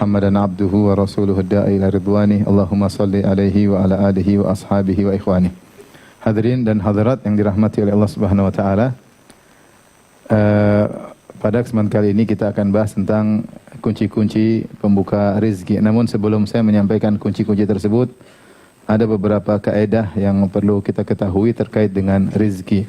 Muhammadan abduhu wa rasuluhu da'i ila ridwani. Allahumma salli alaihi wa ala alihi wa ashabihi wa ikhwani. Hadirin dan hadirat yang dirahmati oleh Allah Subhanahu wa taala. Pada kesempatan kali ini kita akan bahas tentang kunci-kunci pembuka rezeki. Namun sebelum saya menyampaikan kunci-kunci tersebut, ada beberapa kaedah yang perlu kita ketahui terkait dengan rezeki.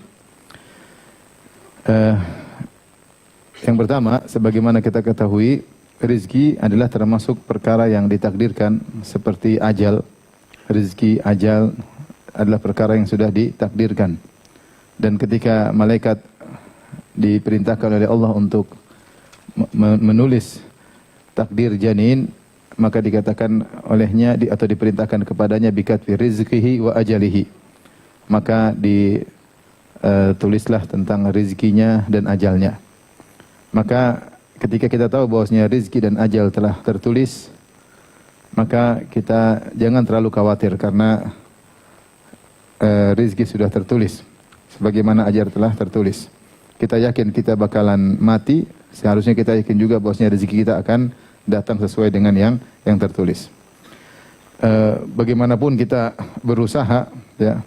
Yang pertama, sebagaimana kita ketahui, rezeki adalah termasuk perkara yang ditakdirkan seperti ajal. Rezeki, ajal adalah perkara yang sudah ditakdirkan. Dan ketika malaikat diperintahkan oleh Allah untuk menulis takdir janin, maka dikatakan olehnya atau diperintahkan kepadanya bikatfi rizqihi wa ajalihi. Maka ditulislah tentang rezekinya dan ajalnya. Maka ketika kita tahu bahwasanya rezeki dan ajal telah tertulis, maka kita jangan terlalu khawatir karena rezeki sudah tertulis sebagaimana ajal telah tertulis. Kita yakin kita bakalan mati, seharusnya kita yakin juga bahwasanya rezeki kita akan datang sesuai dengan yang tertulis. Bagaimanapun kita berusaha ya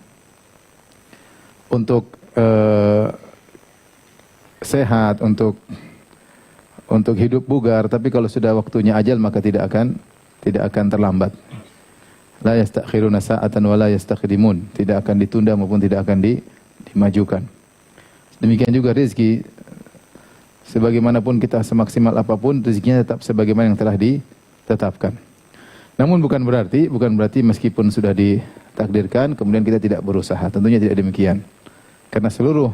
untuk sehat, untuk hidup bugar, tapi kalau sudah waktunya ajal maka tidak akan terlambat. La yastakhiruna sa'atan wa la yastakdimun. Tidak akan ditunda maupun tidak akan dimajukan. Demikian juga rezeki, sebagaimanapun kita semaksimal apapun, rezekinya tetap sebagaimana yang telah ditetapkan. Namun bukan berarti meskipun sudah ditakdirkan kemudian kita tidak berusaha. Tentunya tidak demikian. Karena seluruh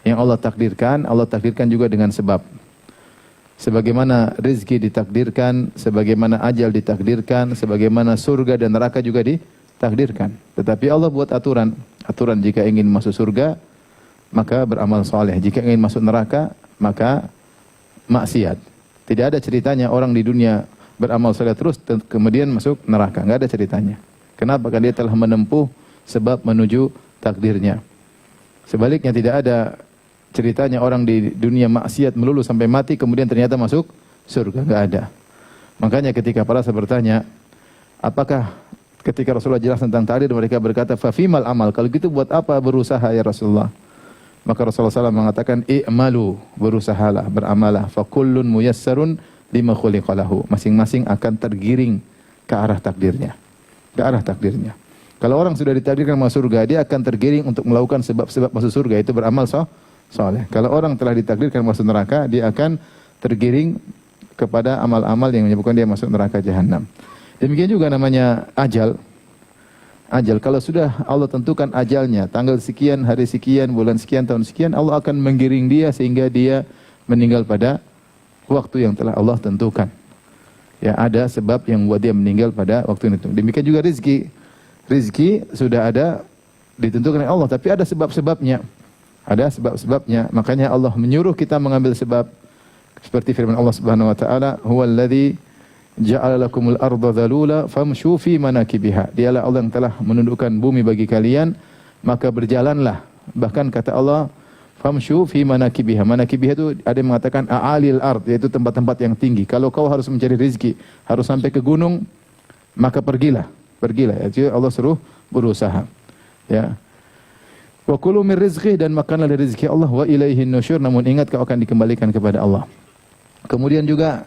yang Allah takdirkan juga dengan sebab. Sebagaimana rezeki ditakdirkan, sebagaimana ajal ditakdirkan, sebagaimana surga dan neraka juga ditakdirkan. Tetapi Allah buat aturan jika ingin masuk surga maka beramal soleh, jika ingin masuk neraka maka maksiat. Tidak ada ceritanya orang di dunia beramal soleh terus kemudian masuk neraka, enggak ada ceritanya. Kenapa? Karena dia telah menempuh sebab menuju takdirnya. Sebaliknya tidak ada ceritanya orang di dunia maksiat melulu sampai mati kemudian ternyata masuk surga, enggak ada. Makanya ketika para sahabat bertanya, apakah ketika Rasulullah jelas tentang takdir, mereka berkata, "Fa fimal amal?" Kalau gitu buat apa berusaha ya Rasulullah? Maka Rasulullah SAW mengatakan, "I'malu," berusahalah, beramalah, "fa kullun muyassarun lima khuliqa lahu." Masing-masing akan tergiring ke arah takdirnya. Ke arah takdirnya. Kalau orang sudah ditakdirkan masuk surga, dia akan tergiring untuk melakukan sebab-sebab masuk surga, itu beramal soleh. Kalau orang telah ditakdirkan masuk neraka, dia akan tergiring kepada amal-amal yang menyebabkan dia masuk neraka jahanam. Demikian juga namanya ajal. Ajal, kalau sudah Allah tentukan ajalnya, tanggal sekian, hari sekian, bulan sekian, tahun sekian, Allah akan menggiring dia sehingga dia meninggal pada waktu yang telah Allah tentukan. Ya, ada sebab yang membuat dia meninggal pada waktu itu. Demikian juga rezeki. Rezeki sudah ada ditentukan oleh Allah, tapi ada sebab-sebabnya. Ada sebab-sebabnya. Makanya Allah menyuruh kita mengambil sebab. Seperti firman Allah Subhanahu wa taala, "Huwallazi ja'ala lakumul arda dzalula famshu fi manakibiha." Dialah Allah yang telah menundukkan bumi bagi kalian, maka berjalanlah. Bahkan kata Allah, famshu fi manakibiha. Manakibiha itu ada yang mengatakan a'alil ard, yaitu tempat-tempat yang tinggi. Kalau kau harus mencari rezeki, harus sampai ke gunung, maka pergilah. Jadi Allah suruh berusaha. Ya. Wa kulu min rizqih, dan makanlah dari rezeki Allah, wa ilaihin nusyur, namun ingat kau akan dikembalikan kepada Allah. Kemudian juga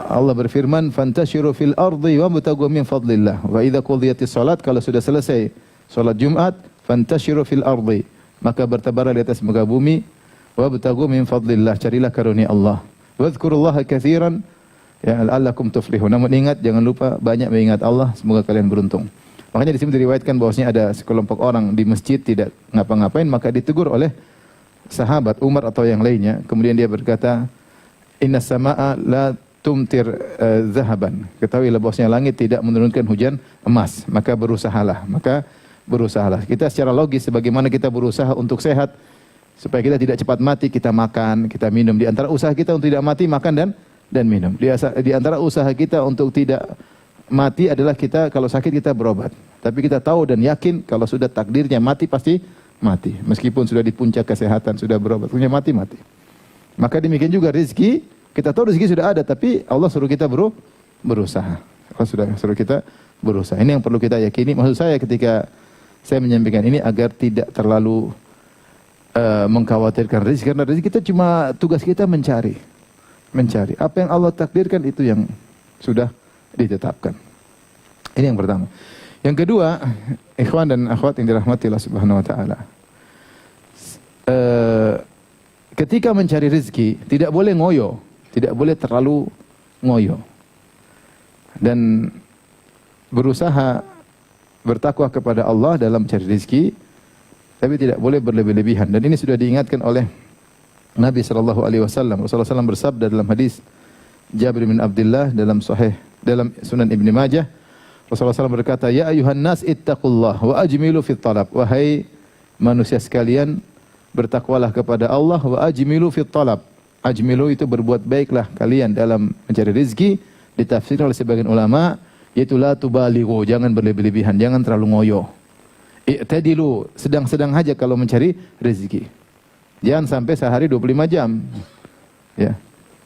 Allah berfirman, "Fantashiru fil ardi wabtaghu min fadlillah." Wa idza qudiyatis salat, kalau sudah selesai salat Jumat, fantashiru fil ardi, maka bertebarlah di atas muka bumi, wabtaghu min fadlillah, carilah karunia Allah. Wadhkurullaha katsiran ya la'allakum tuflihun. Namun ingat, jangan lupa banyak mengingat Allah, semoga kalian beruntung. Makanya di sini diriwayatkan bahwasanya ada sekelompok orang di masjid tidak ngapa-ngapain, maka ditegur oleh sahabat Umar atau yang lainnya. Kemudian dia berkata, "Inna sama'a la tumtir zahaban." Ketahuilah bahwasanya langit tidak menurunkan hujan emas, maka berusahalah. Kita secara logis, sebagaimana kita berusaha untuk sehat supaya kita tidak cepat mati, kita makan, kita minum. Di antara usaha kita untuk tidak mati, makan dan minum. Di antara usaha kita untuk tidak mati adalah kita kalau sakit kita berobat. Tapi kita tahu dan yakin kalau sudah takdirnya mati pasti mati. Meskipun sudah di puncak kesehatan, sudah berobat, punya mati. Maka demikian juga rezeki Kita tahu rezeki sudah ada, tapi Allah suruh kita berusaha. Allah sudah suruh kita berusaha. Ini yang perlu kita yakini. Maksud saya ketika saya menyampaikan ini agar tidak terlalu mengkhawatirkan rezeki, karena rezeki kita cuma tugas kita mencari. Apa yang Allah takdirkan itu yang sudah ditetapkan. Ini yang pertama. Yang kedua, ikhwan dan akhwat yang dirahmati Allah Subhanahu wa taala. Ketika mencari rezeki tidak boleh ngoyo, tidak boleh terlalu ngoyo. Dan berusaha bertakwa kepada Allah dalam mencari rezeki, tapi tidak boleh berlebih-lebihan. Dan ini sudah diingatkan oleh Nabi sallallahu alaihi wasallam. Rasulullah SAW bersabda dalam hadis Jabir bin Abdullah dalam Sunan Ibnu Majah, Rasulullah SAW berkata, "Ya ayuhan nas ittaqullah wa ajmilu fit talab." Wahai manusia sekalian, bertakwalah kepada Allah, wa ajmilu fit talab. Ajmilu itu berbuat baiklah kalian dalam mencari rezeki. Ditafsirkan oleh sebagian ulama, yaitu la tubalighu, jangan berlebih-lebihan, jangan terlalu ngoyo. I'tadilu, sedang-sedang aja kalau mencari rezeki. Jangan sampai sehari 25 jam. Ya.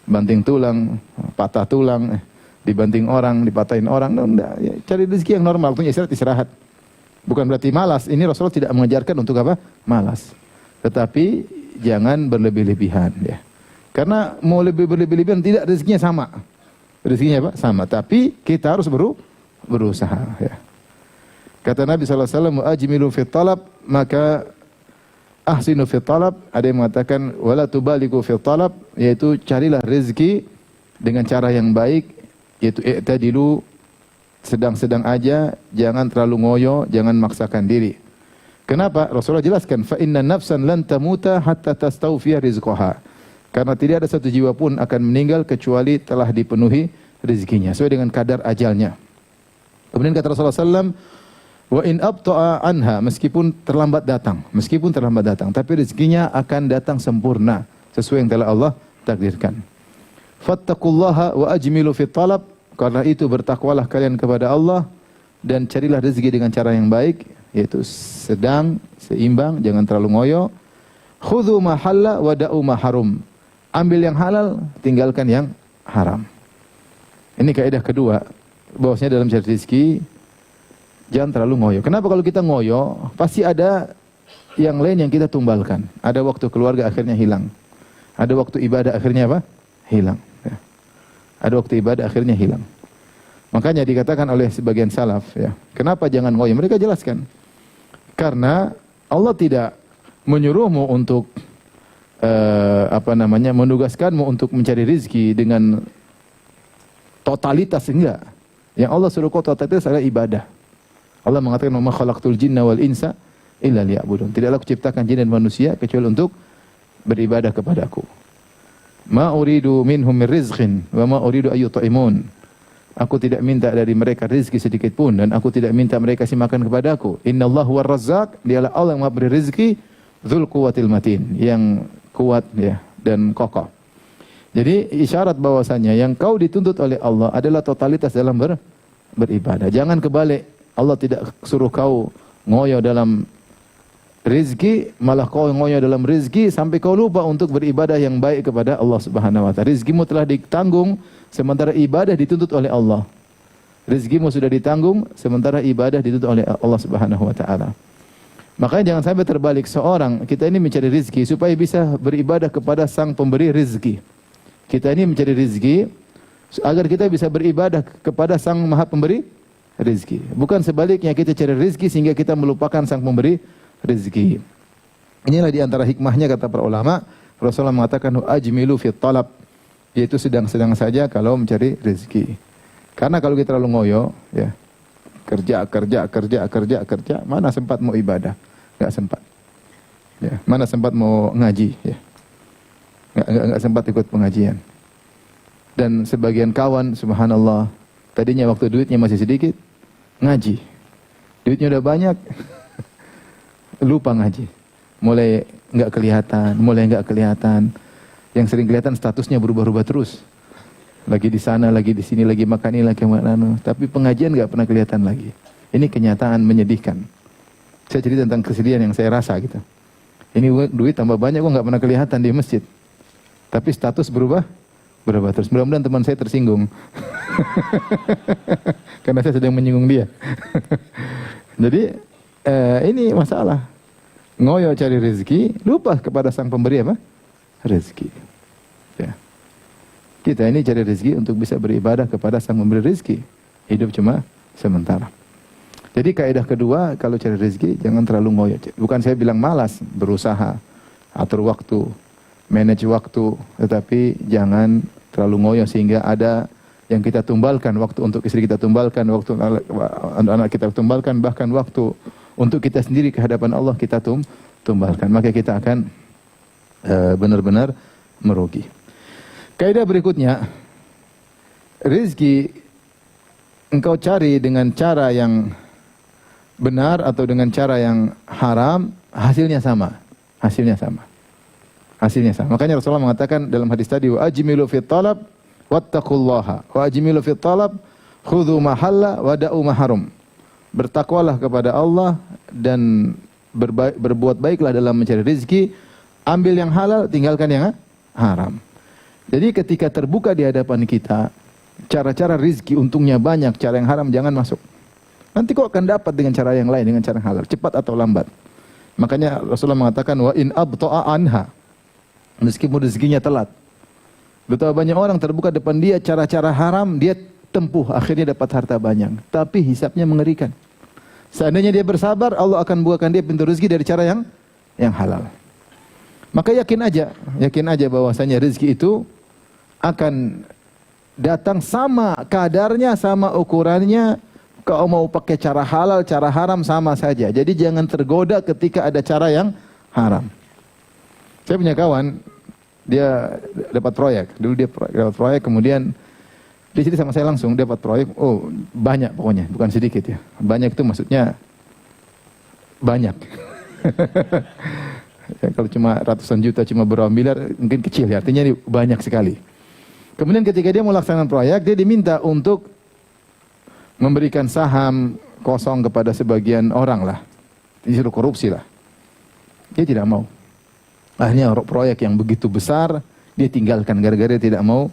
Banting tulang, patah tulang, dibanting orang, dipatahin orang. Enggak, ya, cari rezeki yang normal, waktunya istirahat. Bukan berarti malas. Ini Rasulullah tidak mengajarkan untuk apa? Malas. Tetapi jangan berlebih-lebihan, ya. Karena mau lebih berlebih-lebihan tidak, rezekinya sama. Rezekinya apa? Sama. Tapi kita harus berusaha, ya. Kata Nabi SAW, ajmilu fit talab, maka ahsinu fit talab. Ada yang mengatakan, wala tubaliku fit talab, yaitu carilah rezeki dengan cara yang baik, yaitu i'tadilu, sedang-sedang aja, jangan terlalu ngoyo, jangan maksakan diri. Kenapa? Rasulullah jelaskan, fa inna nafsan lan tamuta hatta tastawfiya rizqaha. Karena tidak ada satu jiwa pun akan meninggal kecuali telah dipenuhi rezekinya sesuai dengan kadar ajalnya. Kemudian kata Rasulullah SAW, wa in abta'a anha, meskipun terlambat datang, tapi rezekinya akan datang sempurna sesuai yang telah Allah takdirkan. Fattaqullaha wa ajmilu fit talab, karena itu bertakwalah kalian kepada Allah dan carilah rezeki dengan cara yang baik, yaitu sedang, seimbang, jangan terlalu ngoyo. Khudhu ma halla wa da'u ma harum. Ambil yang halal, tinggalkan yang haram. Ini kaidah kedua, bahwasanya dalam cari rezeki jangan terlalu ngoyo. Kenapa? Kalau kita ngoyo, pasti ada yang lain yang kita tumbalkan. Ada waktu keluarga akhirnya hilang. Ada waktu ibadah akhirnya apa? Hilang. Ya. Ada waktu ibadah akhirnya hilang. Makanya dikatakan oleh sebagian salaf, ya, kenapa jangan ngoyo? Mereka jelaskan. Karena Allah tidak menyuruhmu untuk menugaskanmu untuk mencari rezeki dengan totalitas, enggak. Yang Allah suruh kau totalitas adalah ibadah. Allah mengatakan, "Ma khalaqtul jinna wal insa illa liya'budun." Tidaklah kuciptakan jin dan manusia kecuali untuk beribadah kepadaku. Ma uridu minhum min rizqin wa ma uridu ayyut'imun. Aku tidak minta dari mereka rezeki sedikit pun dan aku tidak minta mereka kasih makan kepadaku. Innallahu war-razzaq, dialah Allah yang Maha beri rezeki, dzul quwwatil matin, yang kuat, ya, dan kokoh. Jadi isyarat bahwasanya yang kau dituntut oleh Allah adalah totalitas dalam beribadah. Jangan kebalik. Allah tidak suruh kau ngoyo dalam rezeki, malah kau ngoyo dalam rezeki sampai kau lupa untuk beribadah yang baik kepada Allah Subhanahu wa taala. Rezekimu telah ditanggung sementara ibadah dituntut oleh Allah. Rezekimu sudah ditanggung sementara ibadah dituntut oleh Allah Subhanahu wa taala. Makanya jangan sampai terbalik, seorang kita ini mencari rezeki supaya bisa beribadah kepada Sang Pemberi rezeki. Kita ini mencari rezeki agar kita bisa beribadah kepada Sang Maha Pemberi rezeki. Bukan sebaliknya, kita cari rezeki sehingga kita melupakan Sang Pemberi rezeki. Inilah di antara hikmahnya kata para ulama, Rasulullah mengatakan ajmilu fit talab, yaitu sedang-sedang saja kalau mencari rezeki. Karena kalau kita terlalu ngoyo, ya, kerja, mana sempat mau ibadah? Enggak sempat. Ya, mana sempat mau ngaji, ya. Enggak sempat ikut pengajian. Dan sebagian kawan, subhanallah, tadinya waktu duitnya masih sedikit, ngaji. Duitnya udah banyak, lupa ngaji. Mulai enggak kelihatan. Yang sering kelihatan statusnya berubah-ubah terus. Lagi di sana, lagi di sini, lagi makan ini, lagi makan. Tapi pengajian enggak pernah kelihatan lagi. Ini kenyataan menyedihkan. Saya cerita tentang kesedihan yang saya rasa gitu. Ini duit tambah banyak, kok nggak pernah kelihatan di masjid. Tapi status Berubah terus. Mudah-mudahan teman saya tersinggung. Karena saya sedang menyinggung dia. Jadi ini masalah. Ngoyo cari rezeki, lupa kepada sang pemberi apa? Rezeki. Ya. Kita ini cari rezeki untuk bisa beribadah kepada sang pemberi rezeki. Hidup cuma sementara. Jadi kaidah kedua, kalau cari rezeki jangan terlalu ngoyo. Bukan saya bilang malas, berusaha, atur waktu, manage waktu, tetapi jangan terlalu ngoyo sehingga ada yang kita tumbalkan, waktu untuk istri kita tumbalkan, waktu anak kita tumbalkan, bahkan waktu untuk kita sendiri ke hadapan Allah kita tumbalkan. Maka kita akan benar-benar merugi. Kaidah berikutnya, rezeki engkau cari dengan cara yang benar atau dengan cara yang haram, hasilnya sama. Hasilnya sama. Hasilnya sama. Makanya Rasulullah mengatakan dalam hadis tadi, wa ajmilu fit talab wattaqullaha wa ajmilu fit talab khudhu ma halla wa da'u ma haram. Bertakwalah kepada Allah dan berbuat baiklah dalam mencari rezeki, ambil yang halal, tinggalkan yang haram. Jadi ketika terbuka di hadapan kita cara-cara rezeki untungnya banyak, cara yang haram jangan masuk. Nanti kau akan dapat dengan cara yang lain, dengan cara yang halal, cepat atau lambat. Makanya Rasulullah mengatakan wa in abta'a anha, meskipun rezekinya telat. Betapa banyak orang terbuka depan dia cara-cara haram, dia tempuh, akhirnya dapat harta banyak. Tapi hisabnya mengerikan. Seandainya dia bersabar, Allah akan bukakan dia pintu rezeki dari cara yang halal. Maka yakin aja bahwasanya rezeki itu akan datang sama kadarnya, sama ukurannya. Kau mau pakai cara halal, cara haram sama saja. Jadi jangan tergoda ketika ada cara yang haram. Saya punya kawan, dia dapat proyek. Dulu dia dapat proyek, kemudian dia cerita sama saya langsung, dia dapat proyek. Oh, banyak pokoknya, bukan sedikit ya. Banyak itu maksudnya banyak. Ya, kalau cuma ratusan juta, cuma berapa miliar, mungkin kecil ya. Artinya ini banyak sekali. Kemudian ketika dia mau laksanakan proyek, dia diminta untuk memberikan saham kosong kepada sebagian orang lah. Disuruh korupsi lah. Dia tidak mau. Akhirnya proyek yang begitu besar, dia tinggalkan gara-gara dia tidak mau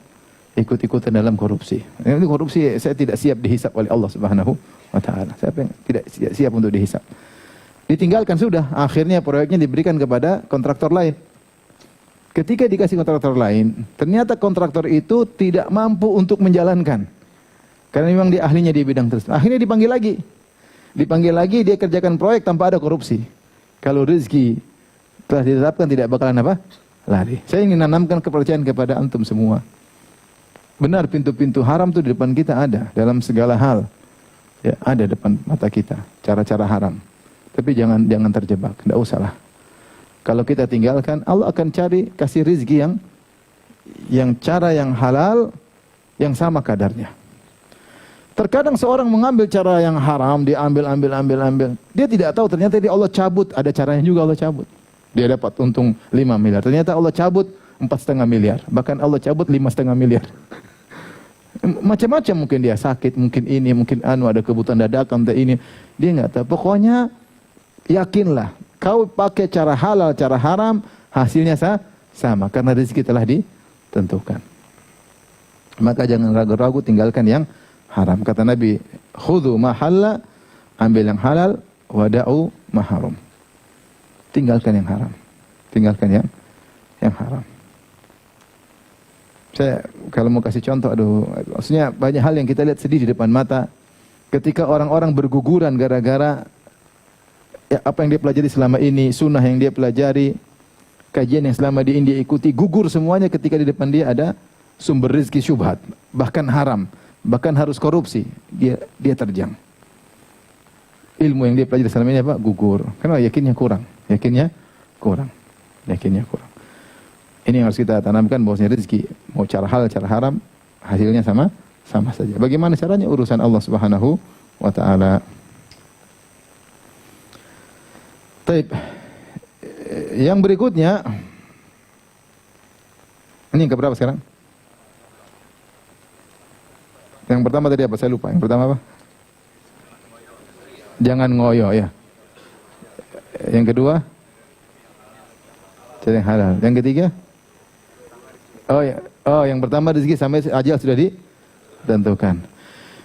ikut-ikutan dalam korupsi. Ini korupsi saya tidak siap dihisap oleh Allah Subhanahu wa taala. Saya tidak siap untuk dihisap. Ditinggalkan sudah, akhirnya proyeknya diberikan kepada kontraktor lain. Ketika dikasih kontraktor lain, ternyata kontraktor itu tidak mampu untuk menjalankan. Karena memang dia ahlinya di bidang tersebut. Akhirnya dipanggil lagi. Dipanggil lagi, dia kerjakan proyek tanpa ada korupsi. Kalau rezeki telah ditetapkan tidak bakalan apa? Lari. Saya ingin menanamkan kepercayaan kepada antum semua. Benar, pintu-pintu haram itu di depan kita ada. Dalam segala hal. Ya, ada depan mata kita. Cara-cara haram. Tapi jangan terjebak. Tidak usah lah. Kalau kita tinggalkan, Allah akan cari, kasih rezeki yang cara yang halal, yang sama kadarnya. Terkadang seorang mengambil cara yang haram, dia ambil. Dia tidak tahu ternyata Allah cabut, ada caranya juga Allah cabut. Dia dapat untung 5 miliar. Ternyata Allah cabut 4,5 miliar. Bahkan Allah cabut 5,5 miliar. Macam-macam mungkin dia sakit, mungkin ini, mungkin ada kebutuhan dadakan, ini. Dia enggak tahu. Pokoknya yakinlah, kau pakai cara halal, cara haram, hasilnya sama. Karena rezeki telah ditentukan. Maka jangan ragu-ragu, tinggalkan yang haram. Kata Nabi, khudhu ma halla, ambil yang halal, wada'u ma haram. Tinggalkan yang haram. Tinggalkan yang haram. Saya kalau mau kasih contoh, maksudnya banyak hal yang kita lihat sedih di depan mata. Ketika orang-orang berguguran gara-gara apa yang dia pelajari selama ini, sunnah yang dia pelajari, kajian yang selama ini dia ikuti, gugur semuanya ketika di depan dia ada sumber rezeki syubhat, bahkan haram. Bahkan harus korupsi, dia terjang. Ilmu yang dia pelajari selama ini apa? Gugur. Karena yakinnya kurang. Ini yang harus kita tanamkan, bahwasanya rezeki mau cara halal, cara haram, hasilnya sama saja. Bagaimana caranya? Urusan Allah Subhanahu wa taala. Baik. Yang berikutnya, ini yang keberapa sekarang? Yang pertama tadi apa? Saya lupa. Yang pertama apa? Jangan ngoyo ya. Yang kedua? Cari yang halal. Yang ketiga? Oh, yang pertama rezeki sampai ajal sudah ditentukan.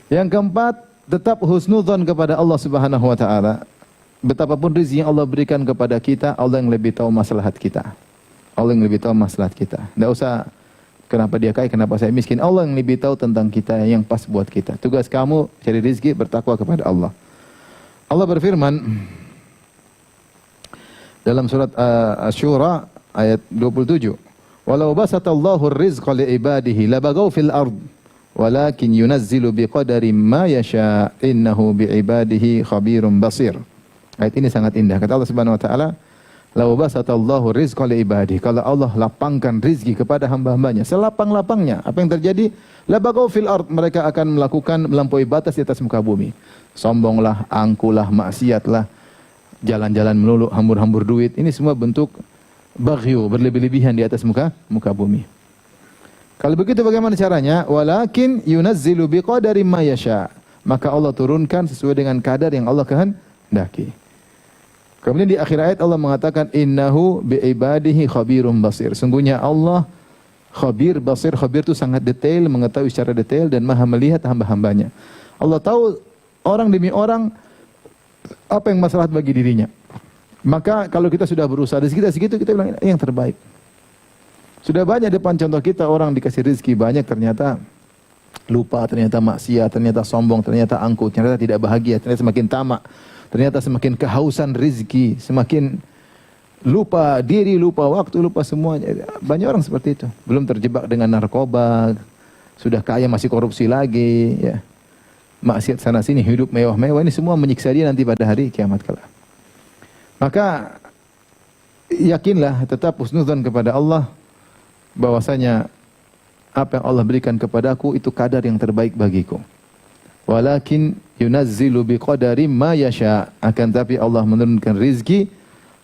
Yang keempat, tetap husnudzon kepada Allah Subhanahu wa taala. Betapapun rezeki yang Allah berikan kepada kita, Allah yang lebih tahu maslahat kita. Allah yang lebih tahu maslahat kita. Tidak usah kenapa dia kaya, kenapa saya miskin. Allah yang lebih tahu tentang kita, yang pas buat kita. Tugas kamu cari rezeki, bertakwa kepada Allah. Allah berfirman dalam surat Asy-Syura ayat 27. Walau basatallahu ar-rizqa li ibadihi labagaw fil ard walakin yunazzilu biqadari ma yasha innahu bi ibadihi khabirum basir. Ayat ini sangat indah. Kata Allah Subhanahu wa taala, "Lau basatallahu rizqa li ibadihi." Kalau Allah lapangkan rizki kepada hamba-hambanya, selapang-lapangnya, apa yang terjadi? Labagaw fil ard, mereka akan melakukan melampaui batas di atas muka bumi. Sombonglah, angkulah, maksiatlah, jalan-jalan melulu, hambur-hambur duit. Ini semua bentuk baghyu, berlebih-lebihan di atas muka bumi. Kalau begitu bagaimana caranya? Walakin yunazzilu biqadari ma yasha. Maka Allah turunkan sesuai dengan kadar yang Allah kehendaki. Kemudian di akhir ayat Allah mengatakan innahu biibadihi khabirum basir. Sungguhnya Allah khabir basir. Khabir itu sangat detail, mengetahui secara detail dan maha melihat hamba-hambanya. Allah tahu orang demi orang apa yang maslahat bagi dirinya. Maka kalau kita sudah berusaha rezeki kita segitu, kita bilang yang terbaik. Sudah banyak depan contoh kita orang dikasih rezeki banyak ternyata lupa, ternyata maksiat, ternyata sombong, ternyata angkuh, ternyata tidak bahagia, ternyata semakin tamak, ternyata semakin kehausan rezeki, semakin lupa diri, lupa waktu, lupa semuanya. Banyak orang seperti itu. Belum terjebak dengan narkoba, sudah kaya masih korupsi lagi, ya. Maksiat sana sini, hidup mewah-mewah, ini semua menyiksa dia nanti pada hari kiamat kelak. Maka yakinlah, tetap husnudzon kepada Allah bahwasanya apa yang Allah berikan kepadaku itu kadar yang terbaik bagiku. Walakin yunazzilu biqadari ma yasha. Akan tapi Allah menurunkan rizki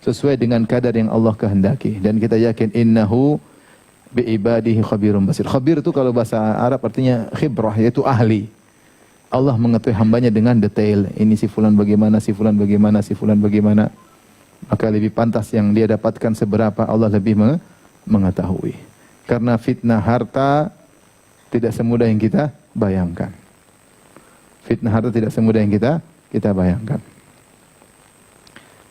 sesuai dengan kadar yang Allah kehendaki. Dan kita yakin innahu biibadihi khabirum basir. Khabir itu kalau bahasa Arab artinya khibrah, yaitu ahli. Allah mengetahui hambanya dengan detail. Ini si fulan bagaimana, si fulan bagaimana, si fulan bagaimana. Maka lebih pantas yang dia dapatkan seberapa, Allah lebih mengetahui. Karena fitnah harta tidak semudah yang kita bayangkan. Fitnah harta tidak semudah yang kita bayangkan.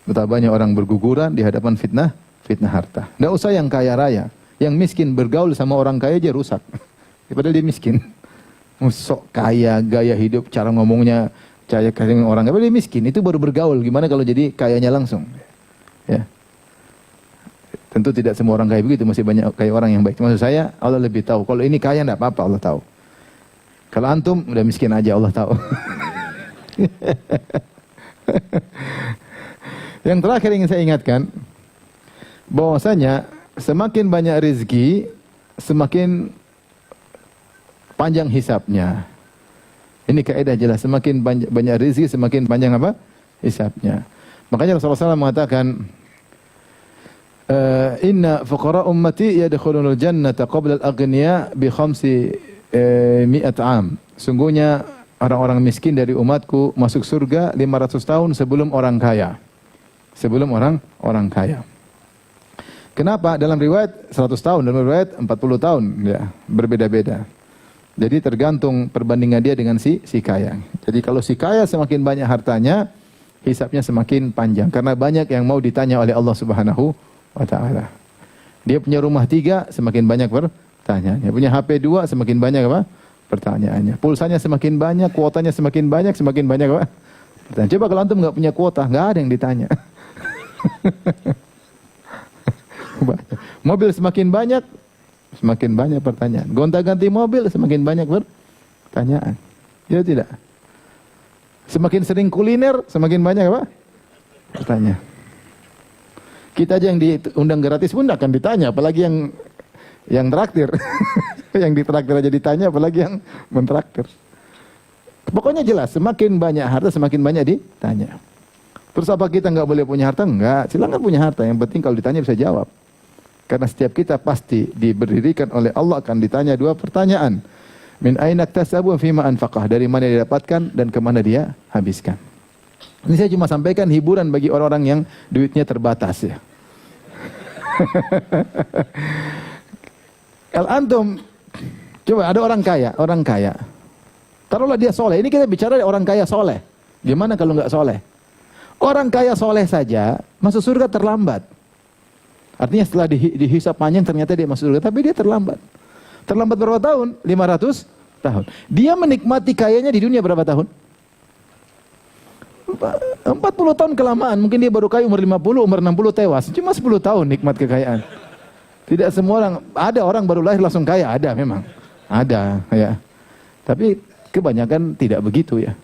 Betapa banyak orang berguguran di hadapan fitnah harta. Tidak usah yang kaya raya. Yang miskin bergaul sama orang kaya aja rusak. Padahal dia miskin. Sok kaya, gaya hidup, cara ngomongnya, cara orang kaya, dia miskin. Itu baru bergaul. Gimana kalau jadi kayanya langsung? Ya. Tentu tidak semua orang kaya begitu, masih banyak kaya orang yang baik. Maksud saya, Allah lebih tahu. Kalau ini kaya enggak apa-apa, Allah tahu. Kalau antum udah miskin aja, Allah tahu. Yang terakhir ingin saya ingatkan, bahwasanya semakin banyak rezeki, semakin panjang hisabnya. Ini kaidah jelas, semakin banyak rezeki, semakin panjang apa? Hisabnya. Makanya Rasulullah SAW mengatakan, inna fuqara ummati yadkhulunul jannata qabla al-aghniya bi 500 am. Sungguhnya orang-orang miskin dari umatku masuk surga 500 tahun sebelum orang kaya. Sebelum orang kaya. Kenapa? Dalam riwayat 100 tahun, dalam riwayat 40 tahun, ya, berbeda-beda. Jadi tergantung perbandingan dia dengan si kaya. Jadi kalau si kaya semakin banyak hartanya, hisabnya semakin panjang. Karena banyak yang mau ditanya oleh Allah Subhanahu wa ta'ala. Dia punya rumah 3, semakin banyak pertanyaannya. Punya HP 2, semakin banyak apa? Pertanyaannya. Pulsanya semakin banyak, kuotanya semakin banyak apa? Pertanyaan. Coba kalau antum nggak punya kuota, nggak ada yang ditanya. Mobil semakin banyak pertanyaan. Gonta-ganti mobil semakin banyak pertanyaan. Ya tidak? Semakin sering kuliner, semakin banyak apa? Pertanyaan. Kita aja yang diundang gratis pun akan ditanya, apalagi yang traktir. Yang ditraktir aja ditanya, apalagi yang mentraktir. Pokoknya jelas, semakin banyak harta, semakin banyak ditanya. Terus apa kita nggak boleh punya harta? Enggak, silakan punya harta. Yang penting kalau ditanya bisa jawab. Karena setiap kita pasti diberikan oleh Allah akan ditanya 2 pertanyaan. Min aina iktasabu wa fima anfaqah? Dari mana dia dapatkan dan kemana dia habiskan. Ini saya cuma sampaikan hiburan bagi orang-orang yang duitnya terbatas ya. Kalau antum Coba ada orang kaya. Taruhlah dia soleh. Ini kita bicara orang kaya soleh. Gimana kalau nggak soleh? Orang kaya soleh saja masuk surga terlambat. Artinya setelah dihisap panjang ternyata dia masuk surga, tapi dia terlambat. Terlambat berapa tahun? 500 tahun. Dia menikmati kayanya di dunia berapa tahun? 40 tahun kelamaan. Mungkin dia baru kaya umur 50, umur 60 tewas. Cuma 10 tahun nikmat kekayaan. Tidak semua orang, ada orang baru lahir langsung kaya, ada memang. Ada, ya. Tapi kebanyakan tidak begitu ya.